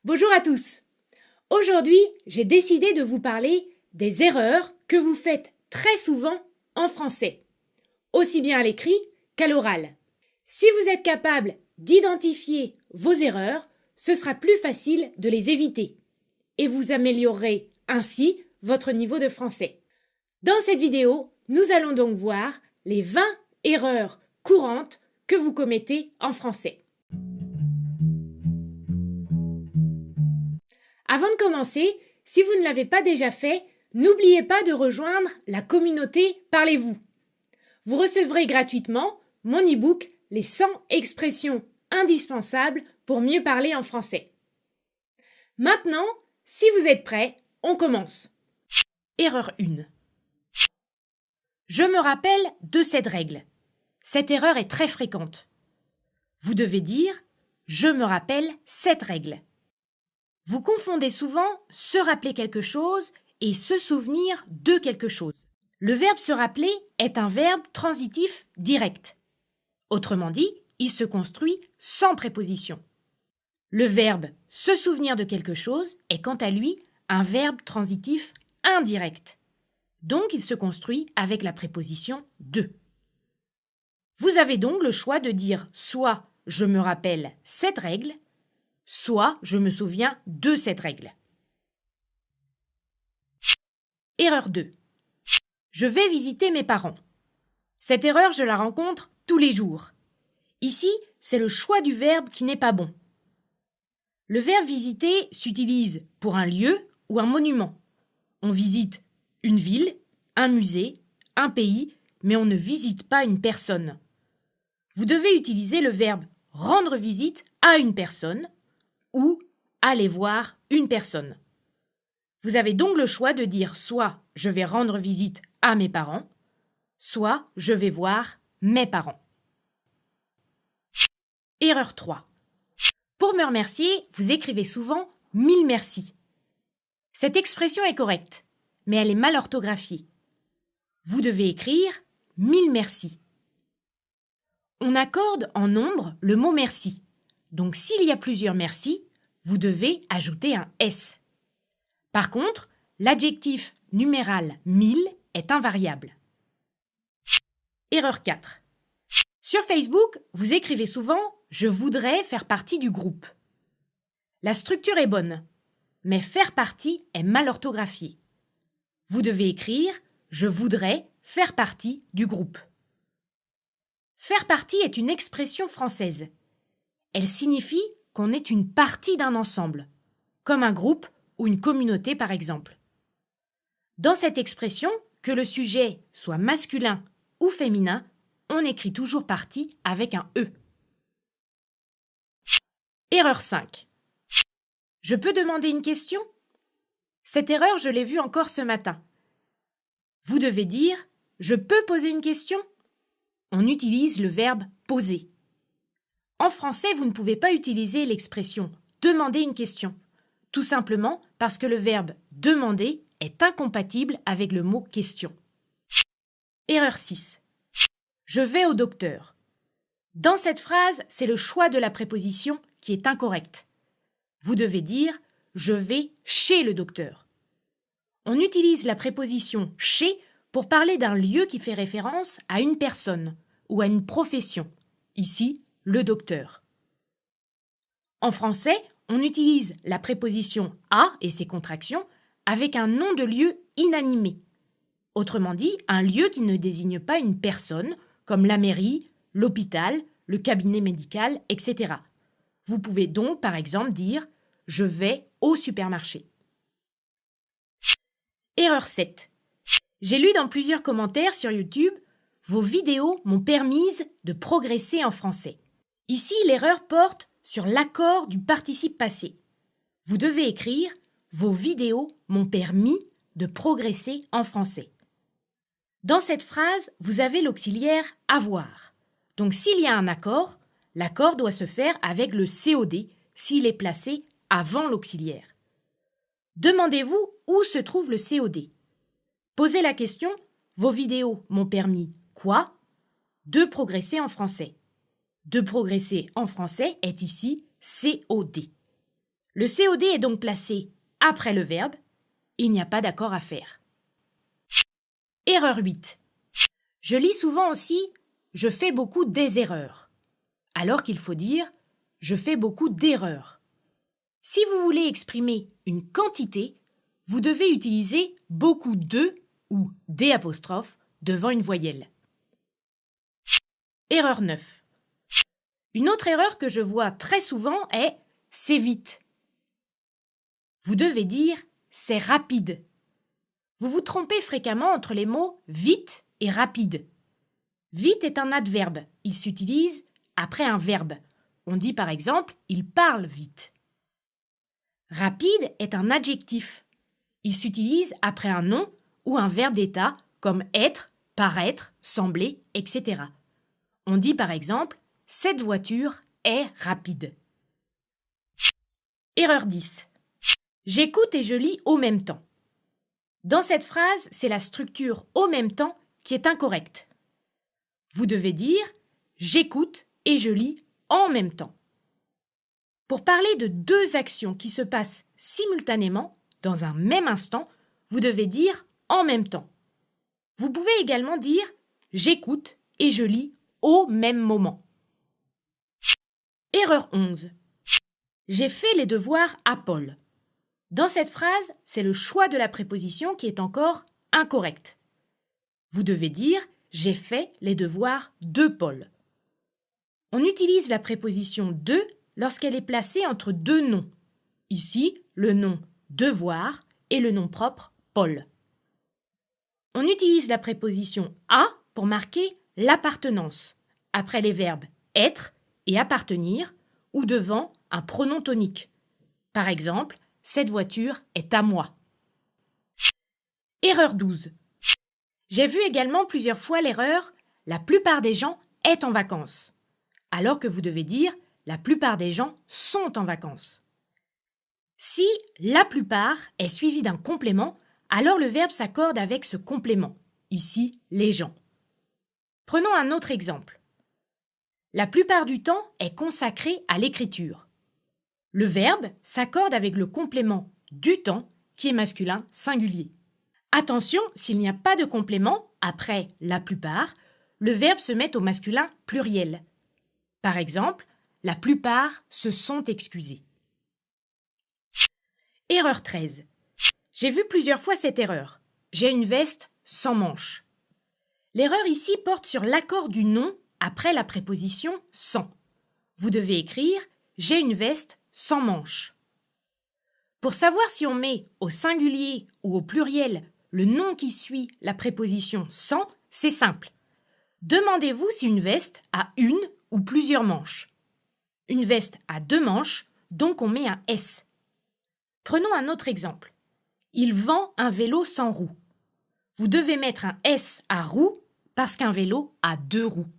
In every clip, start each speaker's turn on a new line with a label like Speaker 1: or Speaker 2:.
Speaker 1: Bonjour à tous. Aujourd'hui, j'ai décidé de vous parler des erreurs que vous faites très souvent en français, aussi bien à l'écrit qu'à l'oral. Si vous êtes capable d'identifier vos erreurs, ce sera plus facile de les éviter et vous améliorerez ainsi votre niveau de français. Dans cette vidéo, nous allons donc voir les 20 erreurs courantes que vous commettez en français. Avant de commencer, si vous ne l'avez pas déjà fait, n'oubliez pas de rejoindre la communauté Parlez-vous. Vous recevrez gratuitement mon e-book Les 100 expressions indispensables pour mieux parler en français. Maintenant, si vous êtes prêts, on commence. Erreur 1. Je me rappelle de cette règle. Cette erreur est très fréquente. Vous devez dire « Je me rappelle cette règle ». Vous confondez souvent se rappeler quelque chose et se souvenir de quelque chose. Le verbe se rappeler est un verbe transitif direct. Autrement dit, il se construit sans préposition. Le verbe se souvenir de quelque chose est quant à lui un verbe transitif indirect. Donc il se construit avec la préposition de. Vous avez donc le choix de dire soit je me rappelle cette règle, soit je me souviens de cette règle. Erreur 2. Je vais visiter mes parents. Cette erreur, je la rencontre tous les jours. Ici, c'est le choix du verbe qui n'est pas bon. Le verbe visiter s'utilise pour un lieu ou un monument. On visite une ville, un musée, un pays, mais on ne visite pas une personne. Vous devez utiliser le verbe rendre visite à une personne ou aller voir une personne. Vous avez donc le choix de dire soit je vais rendre visite à mes parents, soit je vais voir mes parents. Erreur 3. Pour me remercier, vous écrivez souvent « mille merci ». Cette expression est correcte, mais elle est mal orthographiée. Vous devez écrire « mille merci ». On accorde en nombre le mot « merci ». Donc s'il y a plusieurs merci, vous devez ajouter un S. Par contre, l'adjectif numéral « mille » est invariable. Erreur 4. Sur Facebook, vous écrivez souvent « Je voudrais faire partie du groupe ». La structure est bonne, mais « faire partie » est mal orthographié. Vous devez écrire « Je voudrais faire partie du groupe ». Faire partie est une expression française. Elle signifie qu'on est une partie d'un ensemble, comme un groupe ou une communauté par exemple. Dans cette expression, que le sujet soit masculin ou féminin, on écrit toujours partie avec un E. Erreur 5. Je peux demander une question ? Cette erreur, je l'ai vue encore ce matin. Vous devez dire « Je peux poser une question ?» On utilise le verbe « poser ». En français, vous ne pouvez pas utiliser l'expression « demander une question », tout simplement parce que le verbe « demander » est incompatible avec le mot « question ». Erreur 6. Je vais au docteur. Dans cette phrase, c'est le choix de la préposition qui est incorrect. Vous devez dire « je vais chez le docteur ». On utilise la préposition « chez » pour parler d'un lieu qui fait référence à une personne ou à une profession. Ici, le docteur. En français, on utilise la préposition « à » et ses contractions avec un nom de lieu inanimé. Autrement dit, un lieu qui ne désigne pas une personne, comme la mairie, l'hôpital, le cabinet médical, etc. Vous pouvez donc, par exemple, dire « je vais au supermarché ». Erreur 7. J'ai lu dans plusieurs commentaires sur YouTube « Vos vidéos m'ont permise de progresser en français ». Ici, l'erreur porte sur l'accord du participe passé. Vous devez écrire « Vos vidéos m'ont permis de progresser en français ». Dans cette phrase, vous avez l'auxiliaire « avoir ». Donc s'il y a un accord, l'accord doit se faire avec le COD s'il est placé avant l'auxiliaire. Demandez-vous où se trouve le COD. Posez la question « Vos vidéos m'ont permis quoi ?» de progresser en français. De progresser en français est ici COD. Le COD est donc placé après le verbe. Il n'y a pas d'accord à faire. Erreur 8. Je lis souvent aussi « je fais beaucoup des erreurs », alors qu'il faut dire « je fais beaucoup d'erreurs ». Si vous voulez exprimer une quantité, vous devez utiliser beaucoup de ou des apostrophes devant une voyelle. Erreur 9. Une autre erreur que je vois très souvent est « c'est vite ». Vous devez dire « c'est rapide ». Vous vous trompez fréquemment entre les mots « vite » et « rapide ». Vite est un adverbe, il s'utilise après un verbe. On dit par exemple « il parle vite ». Rapide est un adjectif. Il s'utilise après un nom ou un verbe d'état comme être, paraître, sembler, etc. On dit par exemple « cette voiture est rapide ». Erreur 10. J'écoute et je lis au même temps. Dans cette phrase, c'est la structure « au même temps » qui est incorrecte. Vous devez dire « j'écoute et je lis en même temps ». Pour parler de deux actions qui se passent simultanément, dans un même instant, vous devez dire « en même temps ». Vous pouvez également dire « j'écoute et je lis au même moment ». Erreur 11. J'ai fait les devoirs à Paul. Dans cette phrase, c'est le choix de la préposition qui est encore incorrect. Vous devez dire « j'ai fait les devoirs de Paul ». On utilise la préposition « de » lorsqu'elle est placée entre deux noms. Ici, le nom « devoir » et le nom propre « Paul ». On utilise la préposition « à » pour marquer l'appartenance, après les verbes « être » et « appartenir » ou devant un pronom tonique. Par exemple, « cette voiture est à moi ». Erreur 12. J'ai vu également plusieurs fois l'erreur « la plupart des gens est en vacances », alors que vous devez dire « la plupart des gens sont en vacances ». Si « la plupart » est suivi d'un complément, alors le verbe s'accorde avec ce complément, ici les gens. Prenons un autre exemple. La plupart du temps est consacré à l'écriture. Le verbe s'accorde avec le complément du temps qui est masculin singulier. Attention, s'il n'y a pas de complément après la plupart, le verbe se met au masculin pluriel. Par exemple, la plupart se sont excusés. Erreur 13. J'ai vu plusieurs fois cette erreur. J'ai une veste sans manches. L'erreur ici porte sur l'accord du nom après la préposition sans. Vous devez écrire « j'ai une veste sans manches ». Pour savoir si on met au singulier ou au pluriel le nom qui suit la préposition sans, c'est simple. Demandez-vous si une veste a une ou plusieurs manches. Une veste a 2 manches, donc on met un S. Prenons un autre exemple. Il vend un vélo sans roues. Vous devez mettre un S à roue parce qu'un vélo a 2 roues.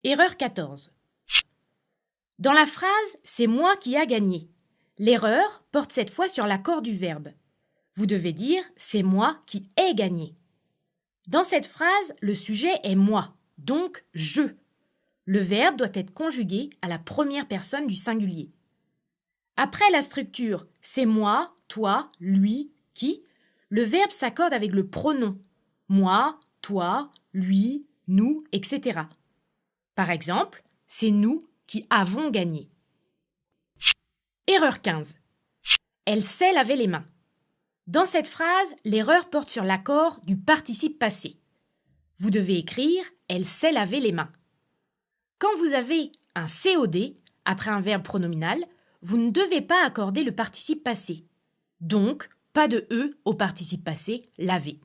Speaker 1: Erreur 14. Dans la phrase « c'est moi qui a gagné », l'erreur porte cette fois sur l'accord du verbe. Vous devez dire « c'est moi qui ai gagné ». Dans cette phrase, le sujet est « moi », donc « je ». Le verbe doit être conjugué à la première personne du singulier. Après la structure « c'est moi »,« toi »,« lui »,« qui », le verbe s'accorde avec le pronom « moi »,« toi »,« lui »,« nous », etc. Par exemple, « c'est nous qui avons gagné ». Erreur 15. Elle sait laver les mains. Dans cette phrase, l'erreur porte sur l'accord du participe passé. Vous devez écrire « elle sait laver les mains ». Quand vous avez un COD après un verbe pronominal, vous ne devez pas accorder le participe passé. Donc, pas de E au participe passé laver.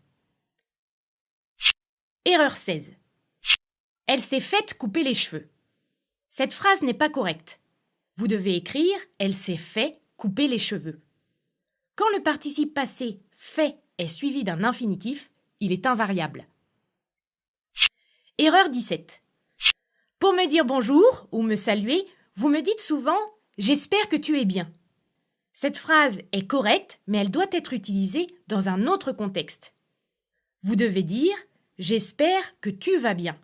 Speaker 1: Erreur 16. Elle s'est faite couper les cheveux. Cette phrase n'est pas correcte. Vous devez écrire « elle s'est fait couper les cheveux ». Quand le participe passé « fait » est suivi d'un infinitif, il est invariable. Erreur 17. Pour me dire bonjour ou me saluer, vous me dites souvent « j'espère que tu es bien ». Cette phrase est correcte, mais elle doit être utilisée dans un autre contexte. Vous devez dire « j'espère que tu vas bien ».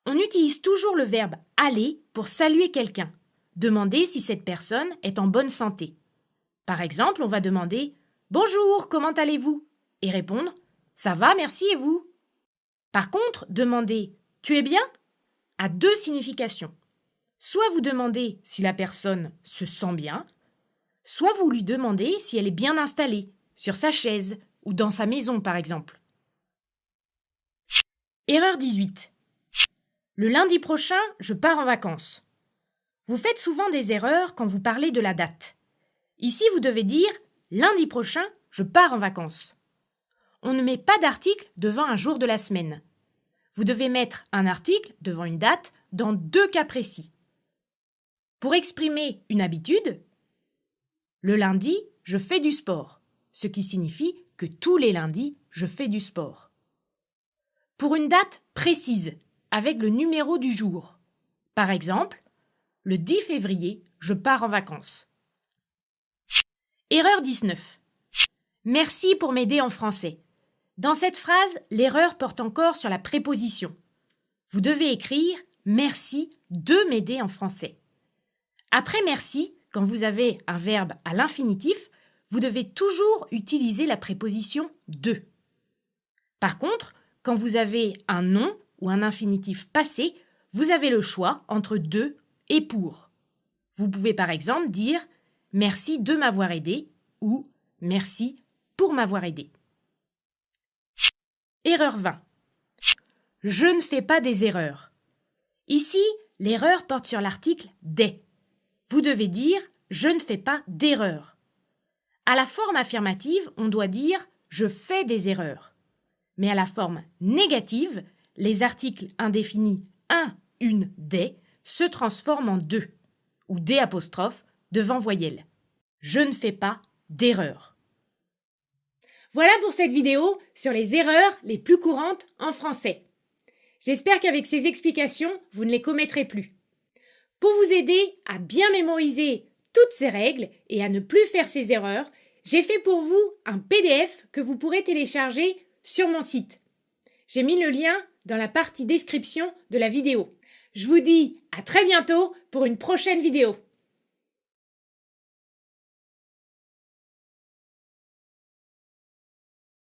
Speaker 1: On utilise toujours le verbe « aller » pour saluer quelqu'un. demandez si cette personne est en bonne santé. Par exemple, on va demander « Bonjour, comment allez-vous ?» et répondre « Ça va, merci, et vous ?» Par contre, demander « Tu es bien ?» a deux significations. Soit vous demandez si la personne se sent bien, soit vous lui demandez si elle est bien installée, sur sa chaise ou dans sa maison par exemple. Erreur 18. Le lundi prochain, je pars en vacances. Vous faites souvent des erreurs quand vous parlez de la date. Ici, vous devez dire « Lundi prochain, je pars en vacances ». On ne met pas d'article devant un jour de la semaine. Vous devez mettre un article devant une date dans deux cas précis. Pour exprimer une habitude, le lundi, je fais du sport, ce qui signifie que tous les lundis, je fais du sport. Pour une date précise, avec le numéro du jour. Par exemple, le 10 février, je pars en vacances. Erreur 19. Merci pour m'aider en français. Dans cette phrase, l'erreur porte encore sur la préposition. Vous devez écrire « Merci de m'aider en français ». Après « merci », quand vous avez un verbe à l'infinitif, vous devez toujours utiliser la préposition « de ». Par contre, quand vous avez un nom ou un infinitif passé, vous avez le choix entre « de » et « pour ». Vous pouvez par exemple dire « Merci de m'avoir aidé » ou « Merci pour m'avoir aidé ». Erreur 20. Je ne fais pas des erreurs. Ici, l'erreur porte sur l'article « des ». Vous devez dire « je ne fais pas d'erreurs ». À la forme affirmative, on doit dire « je fais des erreurs ». Mais à la forme négative, les articles indéfinis « un »,« une »,« des » se transforment en « deux » ou « des » apostrophes devant voyelle. Je ne fais pas d'erreurs. Voilà pour cette vidéo sur les erreurs les plus courantes en français. J'espère qu'avec ces explications, vous ne les commettrez plus. Pour vous aider à bien mémoriser toutes ces règles et à ne plus faire ces erreurs, j'ai fait pour vous un PDF que vous pourrez télécharger sur mon site. J'ai mis le lien dans la partie description de la vidéo. Je vous dis à très bientôt pour une prochaine vidéo.